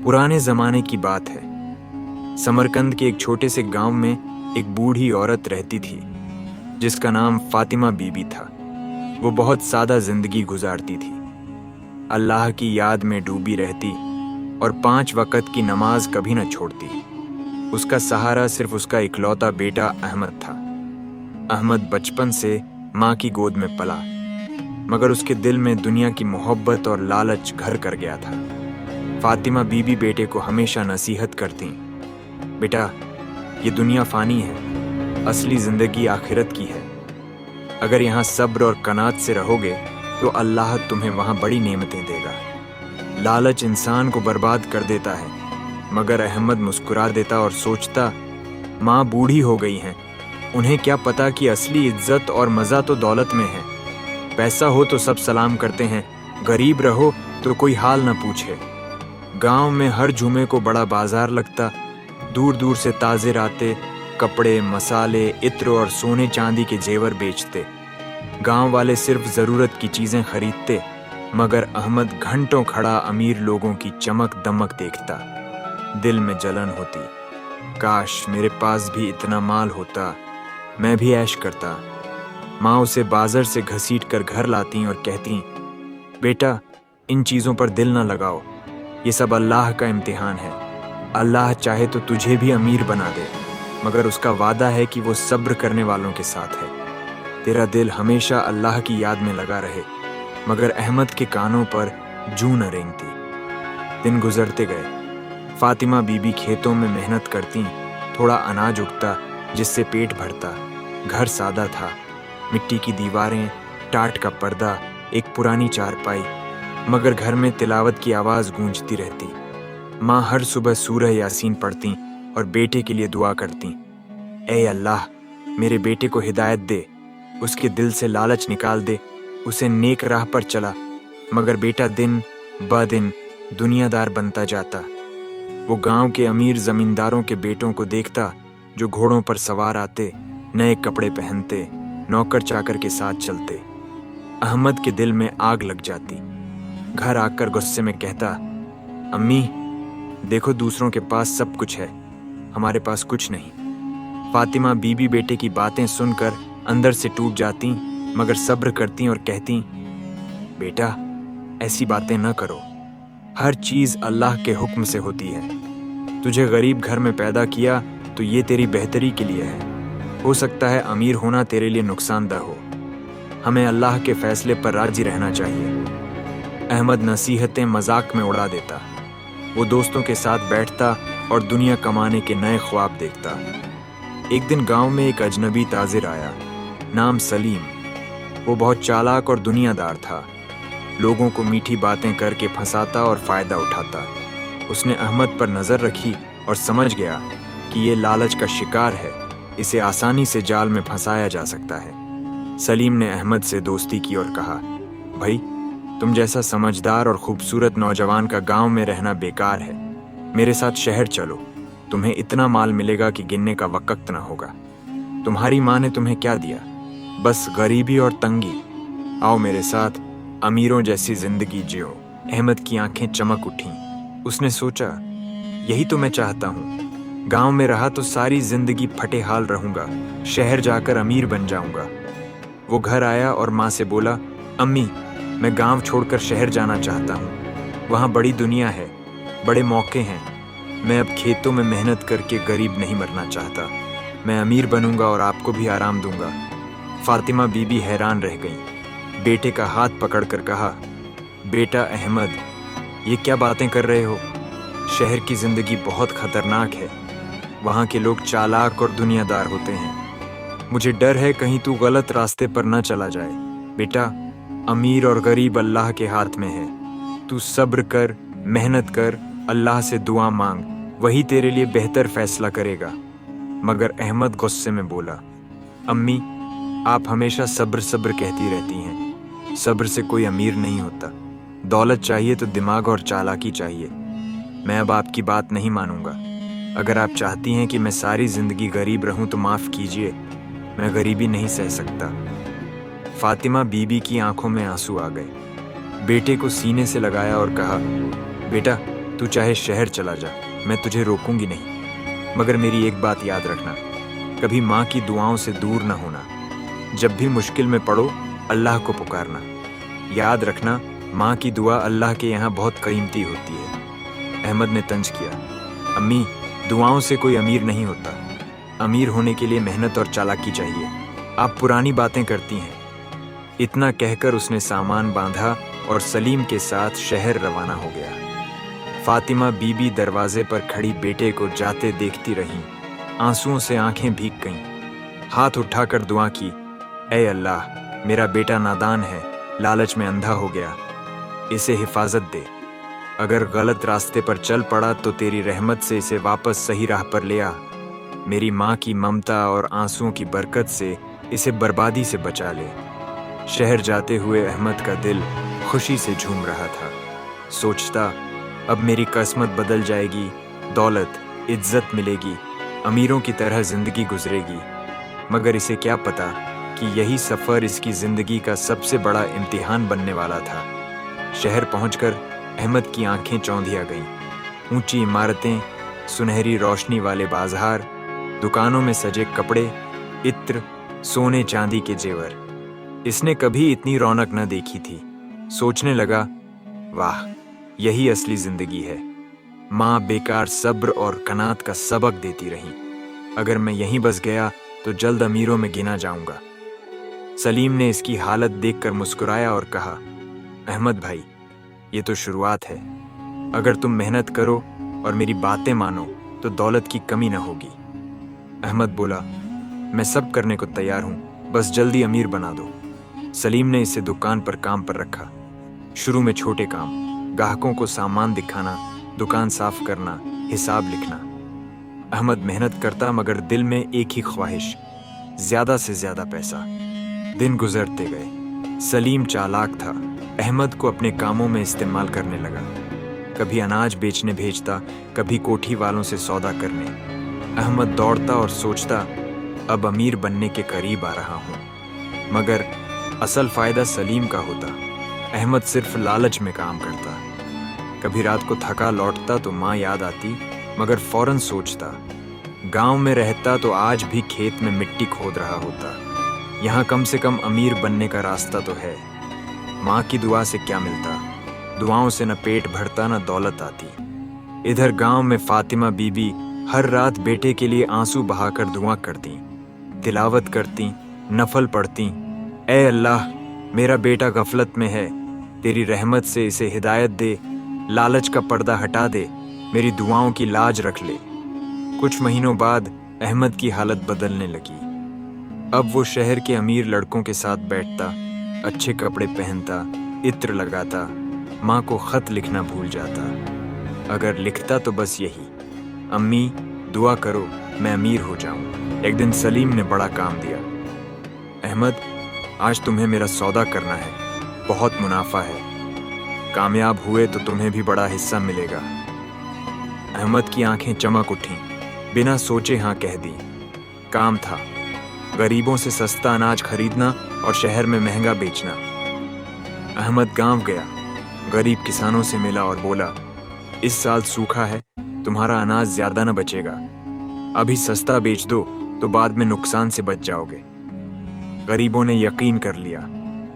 पुराने ज़माने की बात है। समरकंद के एक छोटे से गांव में एक बूढ़ी औरत रहती थी जिसका नाम फातिमा बीबी था। वो बहुत सादा जिंदगी गुजारती थी, अल्लाह की याद में डूबी रहती और 5 वक्त की नमाज कभी न छोड़ती। उसका सहारा सिर्फ उसका इकलौता बेटा अहमद था। अहमद बचपन से माँ की गोद में पला, मगर उसके दिल में दुनिया की मोहब्बत और लालच घर कर गया था। फातिमा बीबी बेटे को हमेशा नसीहत करती, बेटा ये दुनिया फानी है, असली जिंदगी आखिरत की है। अगर यहाँ सब्र और कनात से रहोगे तो अल्लाह तुम्हें वहाँ बड़ी नेमतें देगा। लालच इंसान को बर्बाद कर देता है। मगर अहमद मुस्कुरा देता और सोचता, माँ बूढ़ी हो गई हैं, उन्हें क्या पता कि असली इज्जत और मज़ा तो दौलत में है। पैसा हो तो सब सलाम करते हैं, गरीब रहो तो कोई हाल न पूछे। गांव में हर जुमे को बड़ा बाजार लगता, दूर दूर से ताज़े राते कपड़े, मसाले, इत्र और सोने चांदी के जेवर बेचते। गांव वाले सिर्फ ज़रूरत की चीज़ें खरीदते, मगर अहमद घंटों खड़ा अमीर लोगों की चमक दमक देखता। दिल में जलन होती, काश मेरे पास भी इतना माल होता, मैं भी ऐश करता। माँ उसे बाजार से घसीट कर घर लाती और कहती, बेटा इन चीज़ों पर दिल न लगाओ, ये सब अल्लाह का इम्तिहान है। अल्लाह चाहे तो तुझे भी अमीर बना दे, मगर उसका वादा है कि वो सब्र करने वालों के साथ है। तेरा दिल हमेशा अल्लाह की याद में लगा रहे। मगर अहमद के कानों पर जूं न रेंगती। दिन गुजरते गए। फातिमा बीबी खेतों में मेहनत करती, थोड़ा अनाज उगता जिससे पेट भरता। घर सादा था, मिट्टी की दीवारें, टाट का पर्दा, एक पुरानी चारपाई, मगर घर में तिलावत की आवाज़ गूंजती रहती। माँ हर सुबह सूरह यासीन पढ़ती और बेटे के लिए दुआ करती, ऐ अल्लाह मेरे बेटे को हिदायत दे, उसके दिल से लालच निकाल दे, उसे नेक राह पर चला। मगर बेटा दिन ब दिन दुनियादार बनता जाता। वो गांव के अमीर जमींदारों के बेटों को देखता जो घोड़ों पर सवार आते, नए कपड़े पहनते, नौकर चाकर के साथ चलते। अहमद के दिल में आग लग जाती। घर आकर गुस्से में कहता, अम्मी देखो दूसरों के पास सब कुछ है, हमारे पास कुछ नहीं। फातिमा बीबी बेटे की बातें सुनकर अंदर से टूट जाती, मगर सब्र करती और कहती, बेटा ऐसी बातें न करो, हर चीज़ अल्लाह के हुक्म से होती है। तुझे गरीब घर में पैदा किया तो ये तेरी बेहतरी के लिए है। हो सकता है अमीर होना तेरे लिए नुकसानदह हो। हमें अल्लाह के फैसले पर राजी रहना चाहिए। अहमद नसीहतें मजाक में उड़ा देता। वो दोस्तों के साथ बैठता और दुनिया कमाने के नए ख्वाब देखता। एक दिन गांव में एक अजनबी ताजिर आया, नाम सलीम। वो बहुत चालाक और दुनियादार था। लोगों को मीठी बातें करके फंसाता और फ़ायदा उठाता। उसने अहमद पर नज़र रखी और समझ गया कि ये लालच का शिकार है, इसे आसानी से जाल में फंसाया जा सकता है। सलीम ने अहमद से दोस्ती की और कहा, भाई तुम जैसा समझदार और खूबसूरत नौजवान का गांव में रहना बेकार है। मेरे साथ शहर चलो, तुम्हें इतना माल मिलेगा कि गिनने का वक्त न होगा। तुम्हारी माँ ने तुम्हें क्या दिया? बस गरीबी और तंगी। आओ मेरे साथ, अमीरों जैसी जिंदगी जियो। अहमद की आंखें चमक उठीं। उसने सोचा, यही तो मैं चाहता हूँ। गांव में रहा तो सारी जिंदगी फटे हाल रहूंगा, शहर जाकर अमीर बन जाऊंगा। वो घर आया और माँ से बोला, अम्मी मैं गांव छोड़कर शहर जाना चाहता हूँ। वहाँ बड़ी दुनिया है, बड़े मौके हैं। मैं अब खेतों में मेहनत करके गरीब नहीं मरना चाहता। मैं अमीर बनूंगा और आपको भी आराम दूंगा। फातिमा बीबी हैरान रह गई। बेटे का हाथ पकड़कर कहा, बेटा अहमद ये क्या बातें कर रहे हो? शहर की ज़िंदगी बहुत ख़तरनाक है। वहाँ के लोग चालाक और दुनियादार होते हैं। मुझे डर है कहीं तू गलत रास्ते पर न चला जाए। बेटा अमीर और गरीब अल्लाह के हाथ में है। तू सब्र कर, मेहनत कर, अल्लाह से दुआ मांग, वही तेरे लिए बेहतर फैसला करेगा। मगर अहमद गुस्से में बोला, अम्मी आप हमेशा सब्र सब्र कहती रहती हैं। सब्र से कोई अमीर नहीं होता। दौलत चाहिए तो दिमाग और चालाकी चाहिए। मैं अब आपकी बात नहीं मानूंगा। अगर आप चाहती हैं कि मैं सारी ज़िंदगी गरीब रहूं तो माफ़ कीजिए, मैं गरीबी नहीं सह सकता। फातिमा बीबी की आंखों में आंसू आ गए। बेटे को सीने से लगाया और कहा, बेटा तू चाहे शहर चला जा, मैं तुझे रोकूंगी नहीं, मगर मेरी एक बात याद रखना, कभी माँ की दुआओं से दूर न होना। जब भी मुश्किल में पड़ो अल्लाह को पुकारना। याद रखना, माँ की दुआ अल्लाह के यहाँ बहुत कीमती होती है। अहमद ने तंज किया, अम्मी, दुआओं से कोई अमीर नहीं होता। अमीर होने के लिए मेहनत और चालाकी चाहिए। आप पुरानी बातें करती हैं। इतना कहकर उसने सामान बांधा और सलीम के साथ शहर रवाना हो गया। फातिमा बीबी दरवाजे पर खड़ी बेटे को जाते देखती रही। आंसुओं से आंखें भीग गईं। हाथ उठाकर दुआ की, ऐ अल्लाह, मेरा बेटा नादान है, लालच में अंधा हो गया, इसे हिफाजत दे। अगर गलत रास्ते पर चल पड़ा तो तेरी रहमत से इसे वापस सही राह पर ले आ। मेरी माँ की ममता और आंसुओं की बरकत से इसे बर्बादी से बचा ले। शहर जाते हुए अहमद का दिल खुशी से झूम रहा था। सोचता, अब मेरी किस्मत बदल जाएगी, दौलत, इज्जत मिलेगी, अमीरों की तरह जिंदगी गुजरेगी। मगर इसे क्या पता कि यही सफ़र इसकी ज़िंदगी का सबसे बड़ा इम्तिहान बनने वाला था। शहर पहुंचकर अहमद की आंखें चौंधिया गईं। ऊंची इमारतें, सुनहरी रोशनी वाले बाजार, दुकानों में सजे कपड़े, इत्र, सोने चांदी के जेवर। इसने कभी इतनी रौनक न देखी थी। सोचने लगा, वाह, यही असली जिंदगी है। माँ बेकार सब्र और कनात का सबक देती रही। अगर मैं यहीं बस गया तो जल्द अमीरों में गिना जाऊंगा। सलीम ने इसकी हालत देखकर मुस्कुराया और कहा, अहमद भाई, ये तो शुरुआत है। अगर तुम मेहनत करो और मेरी बातें मानो तो दौलत की कमी न होगी। अहमद बोला, मैं सब करने को तैयार हूँ, बस जल्दी अमीर बना दो। सलीम ने इसे दुकान पर काम पर रखा। शुरू में छोटे काम, ग्राहकों को सामान दिखाना, दुकान साफ करना, हिसाब लिखना। अहमद मेहनत करता, मगर दिल में एक ही ख्वाहिश, ज्यादा से ज्यादा पैसा। दिन गुजरते गए। सलीम चालाक था। अहमद को अपने कामों में इस्तेमाल करने लगा। कभी अनाज बेचने भेजता, कभी कोठी वालों से सौदा करने। अहमद दौड़ता और सोचता, अब अमीर बनने के करीब आ रहा हूँ। मगर असल फायदा सलीम का होता। अहमद सिर्फ लालच में काम करता। कभी रात को थका लौटता तो माँ याद आती, मगर फौरन सोचता, गांव में रहता तो आज भी खेत में मिट्टी खोद रहा होता। यहाँ कम से कम अमीर बनने का रास्ता तो है। माँ की दुआ से क्या मिलता? दुआओं से न पेट भरता न दौलत आती। इधर गांव में फातिमा बीबी हर रात बेटे के लिए आंसू बहाकर दुआ करती, तिलावत करती, नफल पढ़ती। ऐ अल्लाह, मेरा बेटा गफलत में है, तेरी रहमत से इसे हिदायत दे, लालच का पर्दा हटा दे, मेरी दुआओं की लाज रख ले। कुछ महीनों बाद अहमद की हालत बदलने लगी। अब वो शहर के अमीर लड़कों के साथ बैठता, अच्छे कपड़े पहनता, इत्र लगाता, माँ को खत लिखना भूल जाता। अगर लिखता तो बस यही, अम्मी दुआ करो मैं अमीर हो जाऊं। एक दिन सलीम ने बड़ा काम दिया। अहमद, आज तुम्हें मेरा सौदा करना है, बहुत मुनाफा है। कामयाब हुए तो तुम्हें भी बड़ा हिस्सा मिलेगा। अहमद की आंखें चमक उठीं, बिना सोचे हाँ कह दी। काम था, गरीबों से सस्ता अनाज खरीदना और शहर में महंगा बेचना। अहमद गांव गया, गरीब किसानों से मिला और बोला, इस साल सूखा है, तुम्हारा अनाज ज्यादा न बचेगा। अभी सस्ता बेच दो तो बाद में नुकसान से बच जाओगे। गरीबों ने यकीन कर लिया,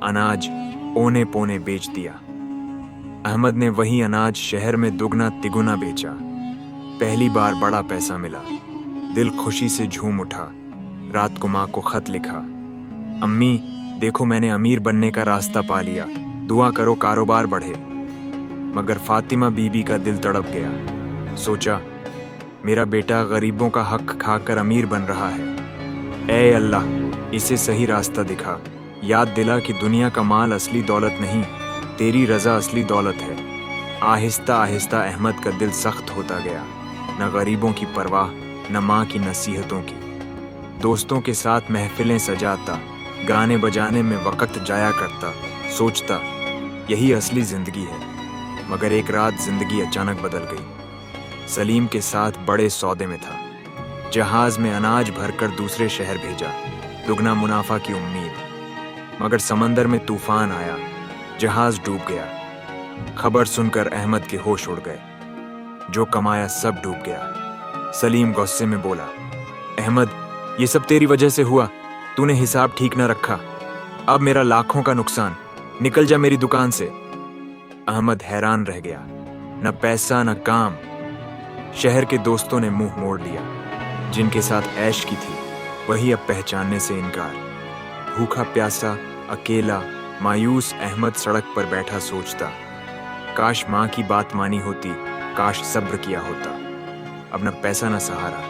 अनाज औने पौने बेच दिया। अहमद ने वही अनाज शहर में दुगना तिगुना बेचा। पहली बार बड़ा पैसा मिला। दिल खुशी से झूम उठा। रात को माँ को खत लिखा, अम्मी देखो मैंने अमीर बनने का रास्ता पा लिया, दुआ करो कारोबार बढ़े। मगर फातिमा बीबी का दिल तड़प गया। सोचा, मेरा बेटा गरीबों का हक खाकर अमीर बन रहा है। ऐ अल्लाह, इसे सही रास्ता दिखा। याद दिला कि दुनिया का माल असली दौलत नहीं, तेरी रजा असली दौलत है। आहिस्ता आहिस्ता अहमद का दिल सख्त होता गया। न गरीबों की परवाह, न माँ की नसीहतों की। दोस्तों के साथ महफिलें सजाता, गाने बजाने में वक्त जाया करता। सोचता, यही असली जिंदगी है। मगर एक रात जिंदगी अचानक बदल गई। सलीम के साथ बड़े सौदे में था। जहाज में अनाज भरकर दूसरे शहर भेजा, दुगना मुनाफा की उम्मीद। मगर समंदर में तूफान आया, जहाज डूब गया। खबर सुनकर अहमद के होश उड़ गए। जो कमाया सब डूब गया। सलीम गुस्से में बोला, अहमद, ये सब तेरी वजह से हुआ। तूने हिसाब ठीक न रखा। अब मेरा लाखों का नुकसान। निकल जा मेरी दुकान से। अहमद हैरान रह गया। न पैसा न काम। शहर के दोस्तों ने मुंह मोड़ लिया। जिनके साथ ऐश की थी वही अब पहचानने से इनकार। भूखा प्यासा, अकेला, मायूस अहमद सड़क पर बैठा सोचता, काश माँ की बात मानी होती, काश सब्र किया होता। अब न पैसा न सहारा।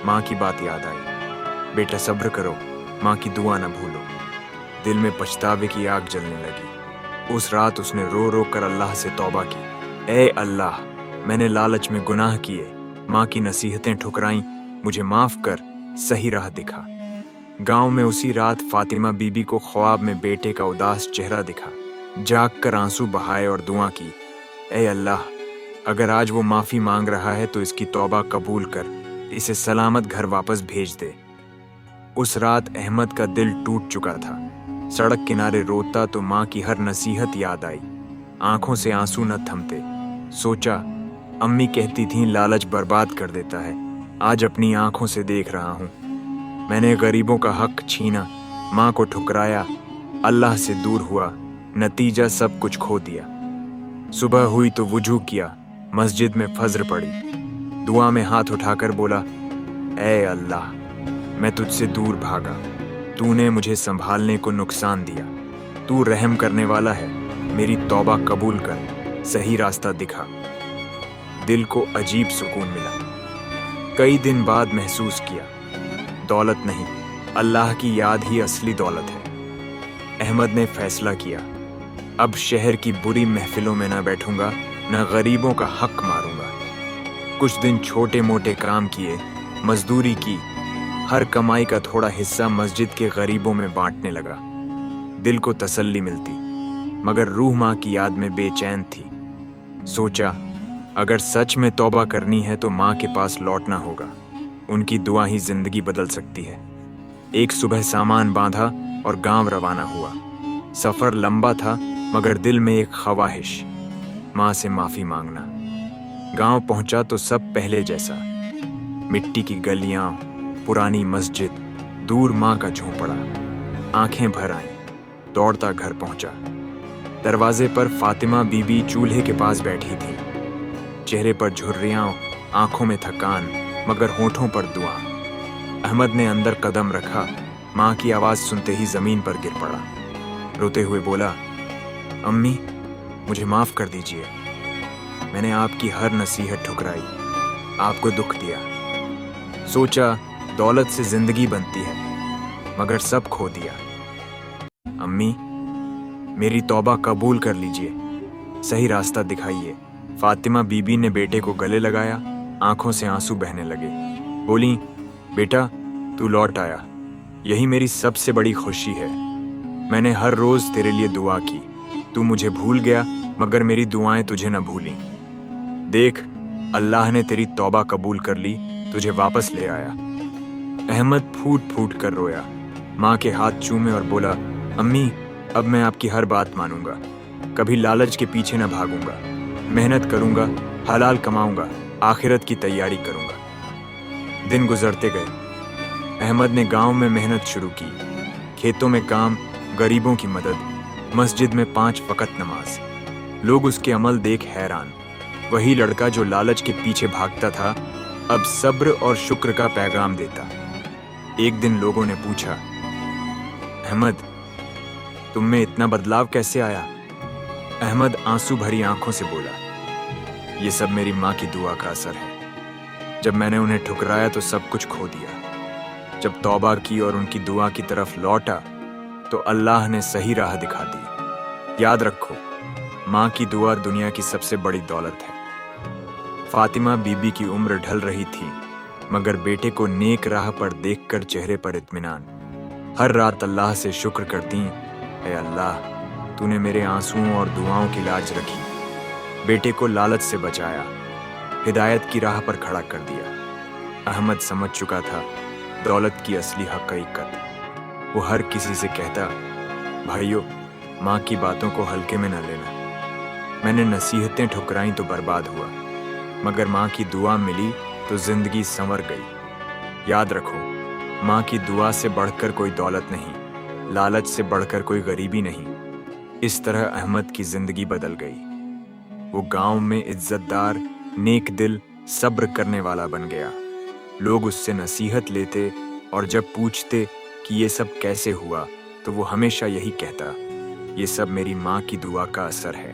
माँ की बात याद आई, बेटा सब्र करो, माँ की दुआ न भूलो। दिल में पछतावे की आग जलने लगी। उस रात उसने रो रो कर अल्लाह से तौबा की, ए अल्लाह, मैंने लालच में गुनाह किए, माँ की नसीहतें ठुकराईं, मुझे माफ कर, सही राह दिखा। गांव में उसी रात फातिमा बीबी को ख्वाब में बेटे का उदास चेहरा दिखा। जाग कर आंसू बहाए और दुआ की, ए अल्लाह, अगर आज वो माफी मांग रहा है तो इसकी तौबा कबूल कर, इसे सलामत घर वापस भेज दे। उस रात अहमद का दिल टूट चुका था। सड़क किनारे रोता तो माँ की हर नसीहत याद आई। आंखों से आंसू न थमते। सोचा, अम्मी कहती थीं लालच बर्बाद कर देता है। आज अपनी आंखों से देख रहा हूँ। मैंने गरीबों का हक छीना, माँ को ठुकराया, अल्लाह से दूर हुआ, नतीजा सब कुछ खो दिया। सुबह हुई तो वुजू किया, मस्जिद में फज्र पड़ी। दुआ में हाथ उठाकर बोला, ए अल्लाह, मैं तुझसे दूर भागा, तूने मुझे संभालने को नुकसान दिया। तू रहम करने वाला है, मेरी तौबा कबूल कर, सही रास्ता दिखा। दिल को अजीब सुकून मिला। कई दिन बाद महसूस किया, दौलत नहीं, अल्लाह की याद ही असली दौलत है। अहमद ने फैसला किया, अब शहर की बुरी महफिलों में न बैठूंगा, न गरीबों का हक मारूंगा। कुछ दिन छोटे मोटे काम किए, मजदूरी की, हर कमाई का थोड़ा हिस्सा मस्जिद के गरीबों में बांटने लगा। दिल को तसल्ली मिलती, मगर रूह माँ की याद में बेचैन थी। सोचा, अगर सच में तौबा करनी है तो माँ के पास लौटना होगा। उनकी दुआ ही जिंदगी बदल सकती है। एक सुबह सामान बांधा और गांव रवाना हुआ। सफर लंबा था, मगर दिल में एक ख्वाहिश, माँ से माफी मांगना। गांव पहुंचा तो सब पहले जैसा। मिट्टी की गलियां, पुरानी मस्जिद, दूर माँ का झोंपड़ा। आंखें भर आईं। दौड़ता घर पहुंचा। दरवाजे पर फातिमा बीबी चूल्हे के पास बैठी थी। चेहरे पर झुर्रियां, आंखों में थकान, मगर होठों पर दुआ। अहमद ने अंदर कदम रखा। माँ की आवाज सुनते ही जमीन पर गिर पड़ा। रोते हुए बोला, अम्मी, मुझे माफ कर दीजिए। मैंने आपकी हर नसीहत ठुकराई, आपको दुख दिया। सोचा, दौलत से जिंदगी बनती है, मगर सब खो दिया। अम्मी, मेरी तौबा कबूल कर लीजिए, सही रास्ता दिखाइए। फातिमा बीबी ने बेटे को गले लगाया। आंखों से आंसू बहने लगे। बोली, बेटा, तू लौट आया, यही मेरी सबसे बड़ी खुशी है। मैंने हर रोज तेरे लिए दुआ की, तू मुझे भूल गया, मगर मेरी दुआएं तुझे न भूली। देख, अल्लाह ने तेरी तौबा कबूल कर ली, तुझे वापस ले आया। अहमद फूट फूट कर रोया। माँ के हाथ चूमे और बोला, अम्मी, अब मैं आपकी हर बात मानूंगा, कभी लालच के पीछे न भागूंगा, मेहनत करूंगा, हलाल कमाऊंगा, आखिरत की तैयारी करूंगा। दिन गुजरते गए। अहमद ने गांव में मेहनत शुरू की। खेतों में काम, गरीबों की मदद, मस्जिद में 5 वक्त नमाज। लोग उसके अमल देख हैरान। वही लड़का जो लालच के पीछे भागता था, अब सब्र और शुक्र का पैगाम देता। एक दिन लोगों ने पूछा, अहमद, तुम में इतना बदलाव कैसे आया? अहमद आंसू भरी आंखों से बोला, ये सब मेरी माँ की दुआ का असर है। जब मैंने उन्हें ठुकराया तो सब कुछ खो दिया। जब तौबा की और उनकी दुआ की तरफ लौटा तो अल्लाह ने सही राह दिखा दी। याद रखो, माँ की दुआ दुनिया की सबसे बड़ी दौलत है। फातिमा बीबी की उम्र ढल रही थी, मगर बेटे को नेक राह पर देखकर चेहरे पर इत्मीनान। हर रात अल्लाह से शुक्र करती, ऐ अल्लाह, तूने मेरे आंसुओं और दुआओं की लाज रखी, बेटे को लालच से बचाया, हिदायत की राह पर खड़ा कर दिया। अहमद समझ चुका था दौलत की असली हकीकत। वो हर किसी से कहता, भाइयों, माँ की बातों को हल्के में न लेना। मैंने नसीहतें ठुकराई तो बर्बाद हुआ, مگر ماں کی دعا ملی تو زندگی سنور گئی۔ یاد رکھو، ماں کی دعا سے بڑھ کر کوئی دولت نہیں، لالچ سے بڑھ کر کوئی غریبی نہیں۔ اس طرح احمد کی زندگی بدل گئی۔ وہ گاؤں میں عزت دار، نیک دل، صبر کرنے والا بن گیا۔ لوگ اس سے نصیحت لیتے اور جب پوچھتے کہ یہ سب کیسے ہوا تو وہ ہمیشہ یہی کہتا، یہ سب میری ماں کی دعا کا اثر ہے۔